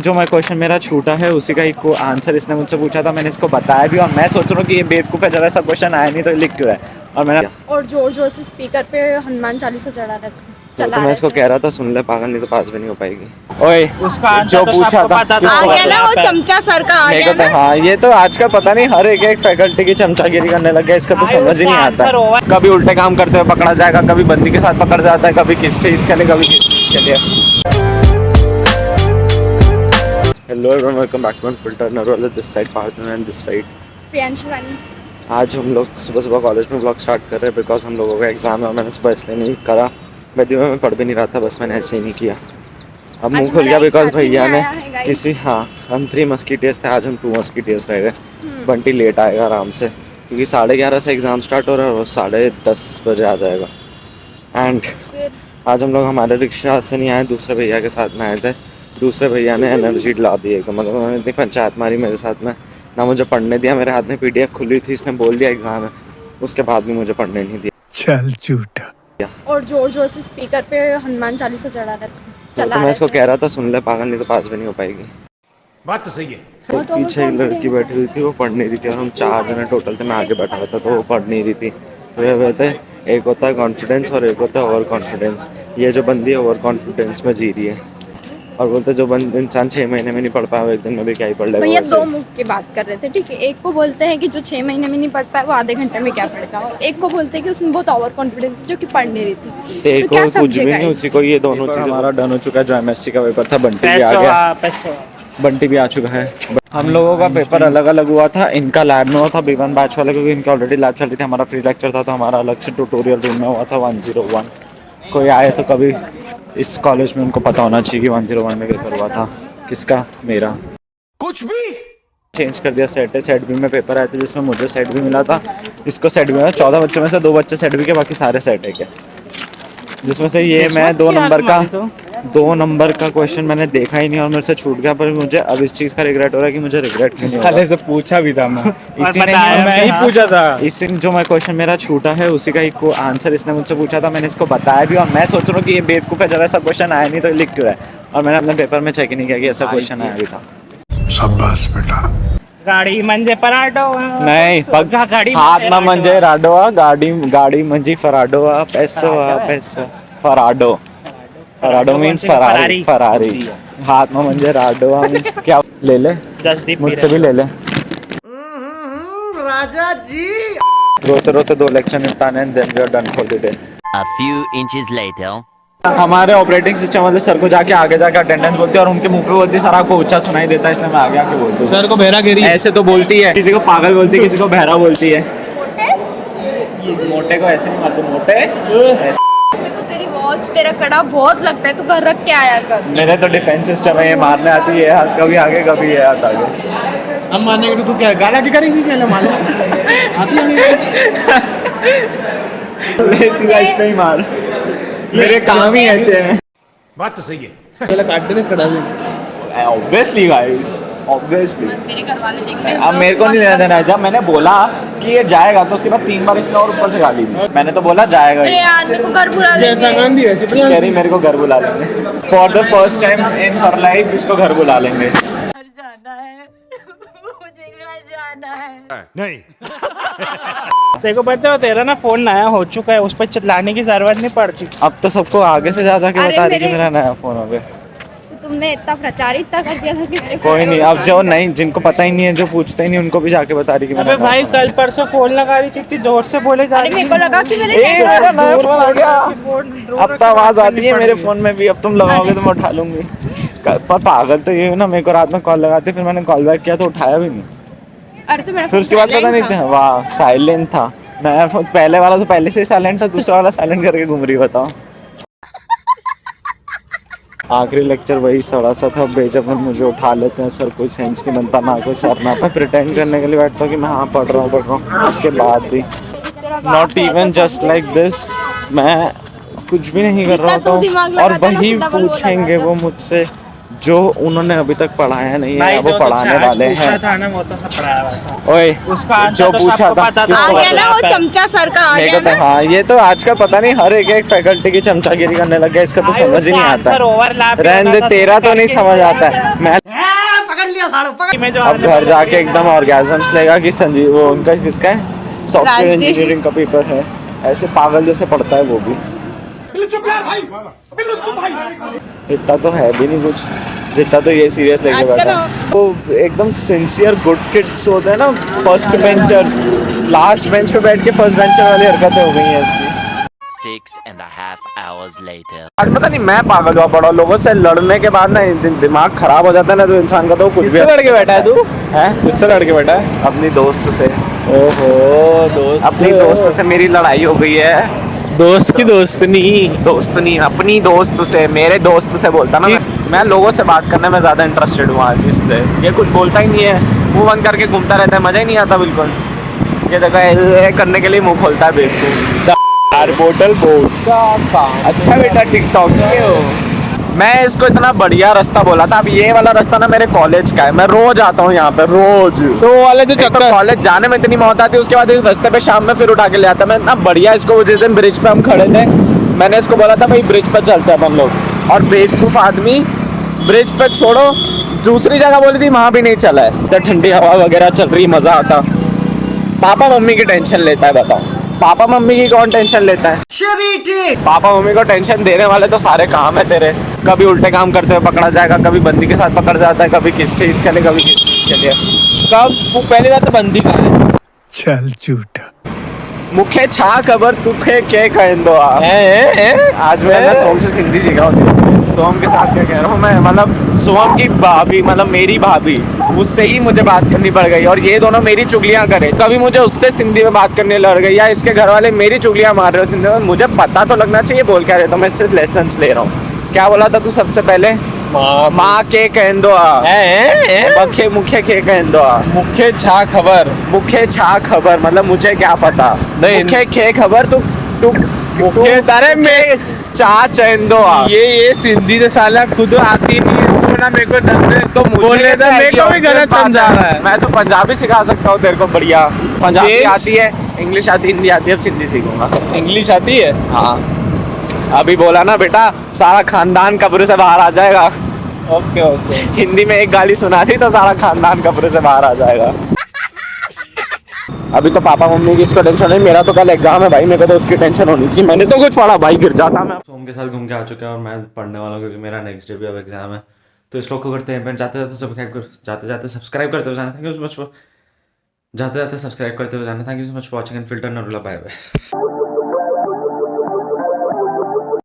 जो मैं क्वेश्चन मेरा छूटा है उसी का एक आंसर इसने मुझसे पूछा था, मैंने इसको बताया भी और मैं सोच रहा हूँ कि ये बेवकूफ़ है, जब ऐसा क्वेश्चन आया नहीं तो लिख क्यों है। और मैंने और जोर जोर से स्पीकर पे हनुमान चालीसा तो मैं इसको कह रहा था सुन ले पागल, नहीं तो पास भी नहीं हो पाएगी। ओए उसका जो तो पूछा था आ गया ना वो चमचा सर का आ गया ना। हाँ ये तो आज का पता नहीं हर एक फैकल्टी की चमचागिरी करने लग गया, इसका तो समझ ही नहीं आता। कभी उल्टे काम करते हुए पकड़ा जाएगा, कभी बंदी के साथ पकड़ जाता है, कभी किस चीज़ के लिए कभी किस चीज़ के लिए। Hello everyone, welcome back to filter नरवाला, this side Parthan and this side Priyanshu Rani. आज हम लोग सुबह सुबह कॉलेज में ब्लॉग स्टार्ट कर रहे हैं बिकॉज हम लोगों का एग्जाम है और मैंने सुबह इसलिए नहीं करा। मैं पढ़ भी नहीं रहा था, बस मैंने ऐसे ही नहीं किया। अब मुंह खुल गया बिकॉज भैया ने किसी हम 3 मस्कीटियर्स थे, आज हम 2 मस्कीटियर्स रह गए। बंटी लेट आएगा आराम से क्योंकि 11:30 से एग्ज़ाम स्टार्ट हो रहा है और 10:30 बजे आ जाएगा। एंड आज हम लोग हमारे रिक्शा से नहीं आए, दूसरे भैया के साथ में आए थे। दूसरे भैया ने एनर्जी ला दी एकदम, मतलब उन्होंने इतनी पंचायत मारी मेरे साथ में, ना मुझे पढ़ने दिया। मेरे हाथ में पीडीएफ खुली थी, इसने बोल दिया एग्ज़ाम है, उसके बाद भी मुझे पढ़ने नहीं दिया। चल झूठा। और जोर जोर से स्पीकर पे हनुमान चालीसा तो मैं इसको कह रहा था सुन ले पागल, नहीं तो पास भी नहीं हो पाएगी। बात तो सही है। पीछे एक लड़की बैठी हुई थी, वो पढ़ नहीं रही थी और हम 4 जने टोटल थे, मैं आगे बैठा हुआ था तो वो पढ़ नहीं रही थी। तो ये कहते एक होता है कॉन्फिडेंस और एक होता है ओवर कॉन्फिडेंस। ये जो बंदी है ओवर कॉन्फिडेंस में जी रही है और बोलते जो इंसान 6 महीने में नहीं पढ़ पाया वो एक दिन में भी क्या ही पढ़ लेगा। भैया 2 मुख की बात कर रहे थे, ठीक है। एक को बोलते हैं कि जो 6 महीने में नहीं पढ़ पाया वो आधे घंटे में क्या पढ़ेगा, और एक को बोलते हैं कि उसमें बहुत ओवर कॉन्फिडेंस है जो कि पढ़ नहीं रही थी। एक को कुछ भी नहीं, उसी को ये दोनों चीज़ें। हमारा डन हो चुका है, जो एमएससी का पेपर था बंटी भी आ गया, बंटी भी आ चुका है। हम लोगों का पेपर अलग अलग हुआ था, इनका लैब में हुआ था B1 बैच वाले, क्योंकि इनका ऑलरेडी लैब चल रही थी। हमारा फ्री लेक्चर था तो हमारा अलग से ट्यूटोरियल रूम में हुआ था 101। कोई आए तो कभी इस कॉलेज में उनको पता होना चाहिए कि 101 में पेपर हुआ था। किसका? मेरा। कुछ भी चेंज कर दिया। सेट बी में पेपर आए थे जिसमें मुझे सेट बी मिला था, इसको सेट बी मिला। 14 बच्चों में से 2 बच्चे सेट बी के, बाकी सारे सेट है क्या, जिसमें से ये मैं 2 नंबर का क्वेश्चन मैंने देखा ही नहीं और मेरे से छूट गया। पर मुझे अब इस चीज़ का रिग्रेट हो रहा है कि मुझे रिग्रेट क्यों नहीं हो रहा। साले से पूछा भी था मैं इसी ने मैं ही पूछा था। इसी जो मैं क्वेश्चन मेरा छूटा है उसी का एक आंसर इसने मुझसे पूछा था, मैंने इसको बताया भी और मैं सोच रहा हूँ कि ये बेवकूफ़ है, जब ऐसा क्वेश्चन आया नहीं तो लिख क्यों है। और मैंने अपने पेपर में चेक ही नहीं किया कि ऐसा क्वेश्चन आया भी था। शाबाश बेटा। गाड़ी मंजे पराठो नहीं पग्गा गाड़ी हाथ ना मंजे राडोआ, गाड़ी मंजी फराडोआ, पैसो फराडो मीन्स फरारी। हाथ में मंजे राडोआ मीन्स क्या? ले ले मुझसे भी ले ले राजा जी। रोते रोते 2 लेक्चर निपटाने and then we are done for the day. A few inches later. हमारे ऑपरेटिंग सिस्टम वाले सर को जाके आगे जाके अटेंडेंस बोलती है और उनके मुंह पे बोलती है सर आपको ऊंचा सुनाई देता है, इसलिए मैं आगे आके बोलती हूँ सर को बहरा गिरी ऐसे तो बोलती है, किसी को पागल बोलती है, किसी को बहरा बोलती है। मोटे को ऐसे नहीं मारते, मोटे तेरी वॉच तेरा कड़ा बहुत लगता है, तो घर रख के आया कर। मेरे तो डिफेंस सिस्टम है, ये मारने आती है हंस, कभी आगे कभी ये आता आगे। हम मारने के तू क्या गाला की करेगी, क्या मारने आती है इस पे ही मार, मेरे काम ही ऐसे हैं। बात तो सही है। पहले काट देने इसका डाल देंगे ऑब्वियसली गाइस, ऑब्वियसली। मेरे घर वाले देखते हैं। अब मेरे को नहीं लेना देना है। जब मैंने बोला कि ये जाएगा तो उसके बाद 3 बार इसने और ऊपर से गाली दी। मैंने तो बोला जाएगा अरे यार मेरे को घर बुला जैसा लेंगे। गांधी वैसे कह रही मेरे को घर बुला लेंगे, for the first time in her life इसको घर बुला लेंगे। जाना है मुझे घर जाना है। नहीं देखो पता हो तेरा ना फोन नया हो चुका है, उस पर चिल्लाने की जरूरत नहीं पड़ती। अब तो सबको आगे से जा के अरे बता रही कि मेरे- मेरा नया फोन हो गया। तो तुमने इतना प्रचार इतना कर दिया था कि मेरे कोई नहीं, अब जो नहीं जिनको पता ही नहीं है, जो पूछते ही नहीं, उनको भी जाके बता रही कि मेरा अबे भाई कल परसों फोन लगा रही थी, इतनी जोर से बोले जा अरे रही मेरे को लगा कि मेरे ए, मेरा नया फोन आ गया। फोन अब तो आवाज आती है मेरे फोन में भी, अब तुम लगाओगे तो मैं उठा लूंगी। पर पागल तो ये है ना, मेरे को रात में कॉल लगाते, फिर मैंने कॉल बैक किया तो उठाया भी नहीं। अरे तो मेरा फिर उसके बाद पता नहीं था, वाह साइलेंट था। नया फोन पहले वाला तो पहले से ही साइलेंट था, दूसरा वाला साइलेंट करके घूम रही, बताओ। आखिरी लेक्चर वही सड़ा सा था, बेजब मुझे उठा लेते हैं सर, कोई सेंस नहीं बनता ना, कोई सर ना। मैं प्रिटेंड करने के लिए बैठता हूँ कि मैं हाँ पढ़ रहा हूँ, उसके बाद भी not even just like this, मैं कुछ भी नहीं कर रहा होता हूँ और वही पूछेंगे वो मुझसे जो उन्होंने अभी तक पढ़ाया नहीं है, वो पढ़ाने वाले हैं। ओए उसका जो पूछा था आ गया ना वो चमचा सर का आ गया ना। हाँ ये तो आज का पता नहीं हर एक फैकल्टी की चमचागिरी करने लग गया, इसका तो समझ ही नहीं आता। रहने दे, तेरा तो नहीं समझ आता है। मैं मैं जो अब घर जाके एकदम ऑर्गेजम्स लेगा कि संजीव वो उनका किसका है सॉफ्टवेयर राजदीप। इंजीनियरिंग का पेपर है, ऐसे पागल जैसे पढ़ता है वो भी। इतना तो है भी नहीं कुछ जितना तो ये सीरियस लेके आजकल बैठा है। वो एकदम सिंसियर गुड किड्स होते हैं ना, फर्स्ट बेंचर्स, लास्ट बेंच पे बैठ के फर्स्ट बेंचर वाली हरकतें हो गई हैं इसकी। 6.5 hours later. आज पता नहीं मैं पागल हुआ पड़ा, लोगों से लड़ने के बाद ना दिमाग खराब हो जाता है ना, तो इंसान का तो कुछ भी लड़के बैठा है तू? है किससे लड़के बैठा है? अपनी दोस्त से। ओहो दोस्त, अपनी दोस्त से मेरी लड़ाई हो गई है। दोस्त की दोस्त नहीं। दोस्त नहीं, अपनी दोस्त से, मेरे दोस्त से बोलता ना मैं लोगों से बात करने में ज़्यादा इंटरेस्टेड हूँ आज इससे। ये कुछ बोलता ही नहीं है, मुंह बंद करके घूमता रहता है, मज़ा ही नहीं आता बिल्कुल। ये देखो करने के लिए मुंह खोलता है बेवकूफ। यार बोतल बोट अच्छा बेटा टिकटॉक हो। मैं इसको इतना बढ़िया रास्ता बोला था, अब ये वाला रास्ता ना मेरे कॉलेज का है, मैं रोज आता हूँ यहाँ पे रोज। तो वो वाले जो एक तो चक्कर कॉलेज जाने में इतनी मौत आती है, उसके बाद इस रास्ते पे शाम में फिर उठा के ले आता। मैं इतना बढ़िया इसको, जिस दिन ब्रिज पे हम खड़े थे मैंने इसको बोला था भाई ब्रिज पर चलते हैं हम लोग, और बेवकूफ आदमी ब्रिज पे छोड़ो दूसरी जगह बोली थी वहां भी नहीं चला है। तो ठंडी हवा वगैरह चल रही, मजा आता। पापा मम्मी की टेंशन लेता है, बताओ पापा मम्मी की कौन टेंशन लेता है? पापा मम्मी को टेंशन देने वाले तो सारे काम है तेरे। कभी उल्टे काम करते हुए पकड़ा जाएगा, कभी बंदी के साथ पकड़ जाता है, कभी किस चीज के लिए कभी किस चीज के लिए। कब वो पहली बात तो बंदी का है। चल झूठा। मुखे छा खबर तुखे के कहंदो आज मैं ना सोम से हिंदी सीखा हूँ। सोम के साथ क्या कह रहा हूँ मैं, मतलब सोम की भाभी, मतलब मेरी भाभी, उससे ही मुझे बात करनी पड़ गई, और ये दोनों मेरी चुगलियां करे। कभी मुझे उससे सिंधी में बात करने लड़ गई, या इसके घर वाले मेरी चुगलियां मार रहे हो सिंधी में। मुझे पता तो लगना चाहिए बोल क्या रहे, तो मैं इससे लेसन्स ले रहा हूँ। क्या बोला था तू सबसे पहले? माँ के कहंदो मुखे मुखे के कहंदो मुख्य छा खबर। मुखे छा खबर मतलब मुझे क्या पता। नहीं। मुखे खे खबर तू तू मुखे तारे में चा चेंदो ये सिंधी तो साला खुद आती नहीं, इसको ना मेरे को तो मुझे बोलने कैसे से मेरे आएगी? को भी गलत obvious बात समझा है। रहा है। मैं तो पंजाबी सिखा सकता हूँ तेरे को बढ़िया। पंजाबी Change? आती है, इंग्लिश आती है, हिंदी आती है, अब सिंधी सीखूंगा। इंग्लिश आती है? हाँ अभी बोला ना बेटा, सारा खानदान कब्र से बाहर आ जाएगा। Okay okay. हिंदी में एक गाली सुना थी तो सारा खानदान कब्र से बाहर आ जाएगा। अभी तो पापा मम्मी की इसको टेंशन नहीं, मेरा तो कल एग्जाम है भाई, मेरे को तो उसकी टेंशन होनी चाहिए। मैंने तो कुछ पढ़ा भाई, गिर जाता मैं। सोम के साथ घूम के आ चुका है और मैं पढ़ने वाला हूँ क्योंकि मेरा नेक्स्ट डे भी अब एग्जाम है। तो इस लोग को करते हैं जाते जाते सब्सक्राइब करते हुए जाना, थैंक यू सो मच। जाते जाते सब्सक्राइब करते हुए जाना, thank you so much for watching and filter Narula, bye bye.